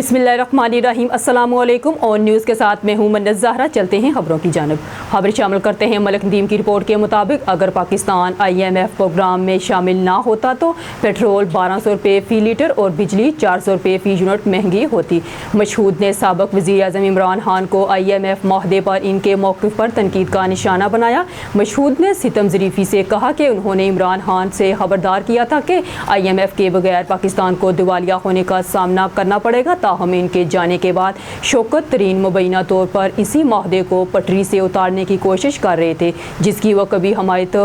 बिस्मिल्लाहिर्रहमानिर्रहीम। अस्सलाम वालेकुम और न्यूज़ के साथ मैं हूं मन्नत ज़हरा। चलते हैं खबरों की जानब। खबर शामिल करते हैं। मलिक नदीम की रिपोर्ट के मुताबिक अगर पाकिस्तान IMF प्रोग्राम में शामिल ना होता तो पेट्रोल 1200 रुपये फ़ी लीटर और बिजली 400 रुपये फ़ी यूनिट महंगी होती। मशहूद ने साबिक़ वज़ीर आज़म इमरान खान को IMF माहदे पर इनके मौक़िफ़ पर तनकीद का निशाना बनाया। मशहूद ने सितम ज़रीफ़ी से कहा कि उन्होंने इमरान खान से खबरदार किया था कि IMF के बगैर पाकिस्तान को दिवालिया होने का सामना करना पड़ेगा। ताहम इनके जाने के बाद शौकत तरीन मुबैना तौर पर इसी माहदे को पटरी से उतारने की कोशिश कर रहे थे जिसकी वह कभी हिमायत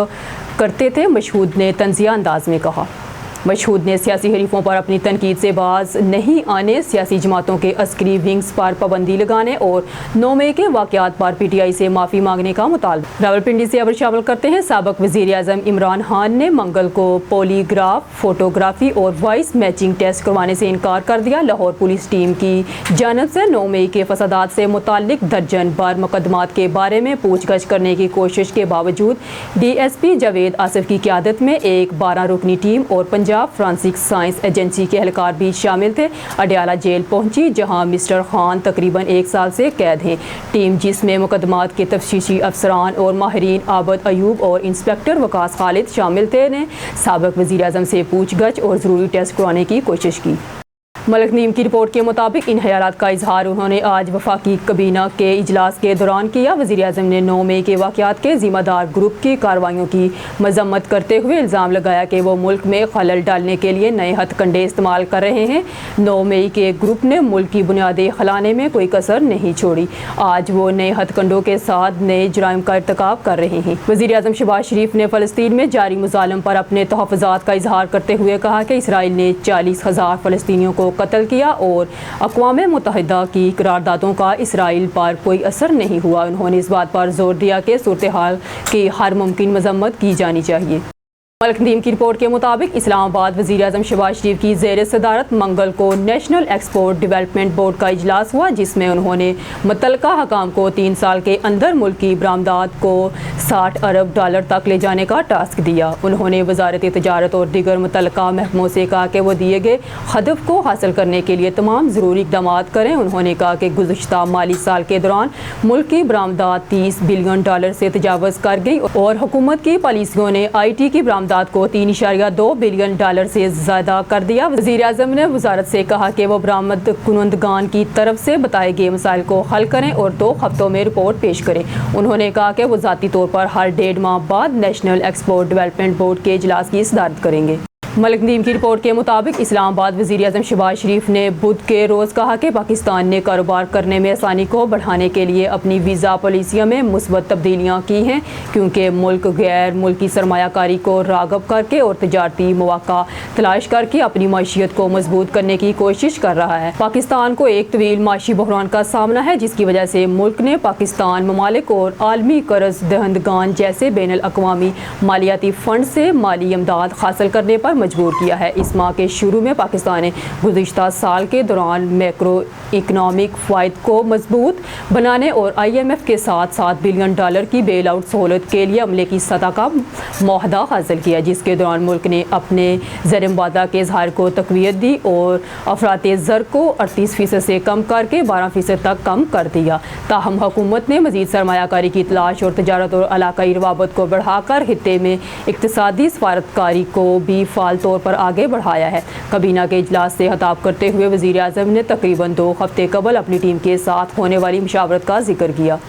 करते थे, मशहूद ने तंज़िया अंदाज में कहा। मशहूद ने सियासी हरीफों पर अपनी तनकीद से बाज नहीं आने, सियासी जमातों के अस्करी विंग्स पर पाबंदी लगाने और 9 मई के वाक़यात पर PTI से माफ़ी मांगने का मुतालबा। रावलपिंडी से खबर शामिल करते हैं। साबिक़ वज़ीर आज़म इमरान खान ने मंगल को पॉलीग्राफ, फोटोग्राफी और वॉइस मैचिंग टेस्ट करवाने से इनकार कर दिया। लाहौर पुलिस टीम की जानब से 9 मई के फसादात से मुताल्लिक दर्जन बार मुकदमात के बारे में पूछगछ करने की कोशिश के बावजूद DSP जावेद आसिफ की क़यादत में एक 12 रुकनी टीम और पंजाब फ्रांसिक साइंस एजेंसी के एहलकार भी शामिल थे। अडयाला जेल पहुंची जहां मिस्टर खान तकरीबन 1 साल से कैद हैं। टीम जिसमें मुकदमात के तफ्तीशी अफसरान और माहिरीन आबद अयूब और इंस्पेक्टर वकास खालिद शामिल थे ने साबिक़ वज़ीर आज़म से पूछगछ और ज़रूरी टेस्ट करवाने की कोशिश की। मलिक नदीम की रिपोर्ट के मुताबिक इन ख्यालात का इजहार उन्होंने आज वफाकी काबीना के इजलास के दौरान किया। वज़ीर आज़म ने 9 मई के वाक़यात के ज़िम्मेदार ग्रुप की कार्रवाइयों की मजम्मत करते हुए इल्ज़ाम लगाया कि वो मुल्क में खलल डालने के लिए नए हथकंडे इस्तेमाल कर रहे हैं। 9 मई के ग्रुप ने मुल्क की बुनियादें खिलाने में कोई कसर नहीं छोड़ी। आज वो नए हथकंडों के साथ नए जुराइम का इर्तिकाब कर रहे हैं। वज़ीर आज़म शहबाज शरीफ ने फ़लस्तीन में जारी मुज़ालम पर अपने तहफ़्फ़ुज़ात का इजहार करते हुए कहा कि इसराइल ने 40,000 फ़लस्तीनियों को कत्ल किया और अक़वाम मुत्तहिदा की करारदादों का इसराइल पर कोई असर नहीं हुआ। उन्होंने इस बात पर जोर दिया कि सूरत हाल की हर मुमकिन मजम्मत की जानी चाहिए। मलिक नदीम की रिपोर्ट के मुताबिक इस्लामाबाद वज़ीर आज़म शहबाज शरीफ की ज़ेर सदारत मंगल को नेशनल एक्सपोर्ट डेवलपमेंट बोर्ड का इजलास हुआ जिसमें उन्होंने मुतल्लिका हकाम को 3 साल के अंदर मुल्क की बरामदात को 60 अरब डॉलर तक ले जाने का टास्क दिया। उन्होंने वज़ारत तिजारत और दीगर मुतल्लिका महकमों से कहा कि वो दिए गए हदफ को हासिल करने के लिए तमाम ज़रूरी इक़दाम करें। उन्होंने कहा कि गुज़िश्ता माली साल के दौरान मुल्क की बरामदात 30 बिलियन डॉलर से तजावज़ कर गई और हुकूमत की पॉलिसियों ने IT की बरामदात को 3.2 बिलियन डॉलर से ज़्यादा कर दिया। वज़ीर आज़म ने वज़ारत से कहा कि वो बरामद कुनंदगान की तरफ से बताए गए मसाइल को हल करें और 2 हफ्तों में रिपोर्ट पेश करें। उन्होंने कहा कि वो ज़ाती तौर पर हर 1.5 माह बाद नेशनल एक्सपोर्ट डेवलपमेंट बोर्ड के इजलास की सदारत करेंगे। मलिक नदीम की रिपोर्ट के मुताबिक इस्लामाबाद वज़ीर आज़म शहबाज शरीफ ने बुध के रोज़ कहा कि पाकिस्तान ने कारोबार करने में आसानी को बढ़ाने के लिए अपनी वीज़ा पॉलिसियों में मुस्बत तब्दीलियाँ की हैं क्योंकि मुल्क गैर मुल्की सरमायाकारी को राग़ब करके और तजारती मौक़ा तलाश करके अपनी माशियत को मजबूत करने की कोशिश कर रहा है। पाकिस्तान को एक तवील माशी बहरान का सामना है जिसकी वजह से मुल्क ने पाकिस्तान ममालिक और आलमी कर्ज दहंदगान जैसे बैनुल अक़वामी मालियाती फ़ंड से माली इमदाद हासिल करने पर मजबूर किया है। इस माह के शुरू में पाकिस्तान ने गुज़िश्ता साल के दौरान मैक्रो इकनॉमिक फ़ायद को मजबूत बनाने और IMF के साथ 7 बिलियन डॉलर की बेल आउट सहूलत के लिए अमले की सतह का मुआहदा हासिल किया जिसके दौरान मुल्क ने अपने ज़र मुबादला के इजहार को तक़वियत दी और अफरात ज़र को 38% से कम करके 12% तक कम कर दिया। ताहम हुकूमत ने मज़ीद सरमायाकारी की तलाश और तजारत और इलाकाई रवाबत को बढ़ाकर खित्ते में इक़्तिसादी सफारतकारी को भी तौर पर आगे बढ़ाया है। काबीना के इजलास से खिताब करते हुए वज़ीर आज़म ने तकरीबन 2 हफ्ते कबल अपनी टीम के साथ होने वाली मुशावरत का जिक्र किया।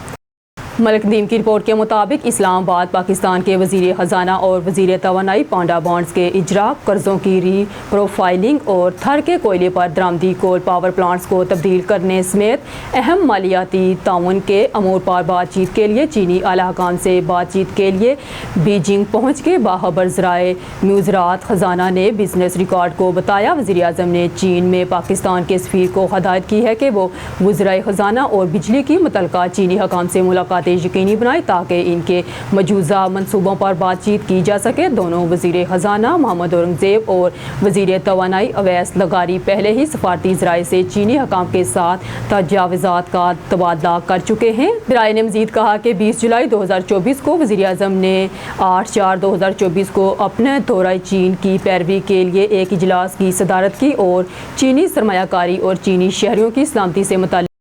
मलिक नदीम की रिपोर्ट के मुताबिक इस्लामाबाद पाकिस्तान के वज़ीर ख़जाना और वज़ीर तवानाई पांडा बॉन्ड्स के इजरा, कर्ज़ों की री प्रोफाइलिंग और थर के कोयले पर दरामदी कोल पावर प्लांट्स को तब्दील करने समेत अहम मालियाती ताउन के अमूर पर बातचीत के लिए चीनी आला हुकाम से बातचीत के लिए बीजिंग पहुँच के बाखबर ज़राए म्यूज़रात ख़जाना ने बिजनेस रिकॉर्ड को बताया। वज़ीर आज़म ने चीन में पाकिस्तान के सफ़ीर को हदायत की है कि वो वज़राए ख़जाना और बिजली की मुतल्लिका चीनी हुकाम से मुलाकात باتیں یقینی بنائی تاکہ ان کے مجوزہ منصوبوں پر بات چیت کی جا سکے۔ دونوں وزیر خزانہ محمد اورنگزیب اور وزیر توانائی اویس لغاری پہلے ہی سفارتی ذرائع سے چینی حکام کے ساتھ تجاوزات کا تبادلہ کر چکے ہیں۔ ذرائع نے مزید کہا کہ 20 جولائی 2024 کو وزیر اعظم نے 8/4/2024 کو اپنے دورہ چین کی پیروی کے لیے ایک اجلاس کی صدارت کی اور چینی سرمایہ کاری اور چینی شہریوں کی سلامتی سے متعلق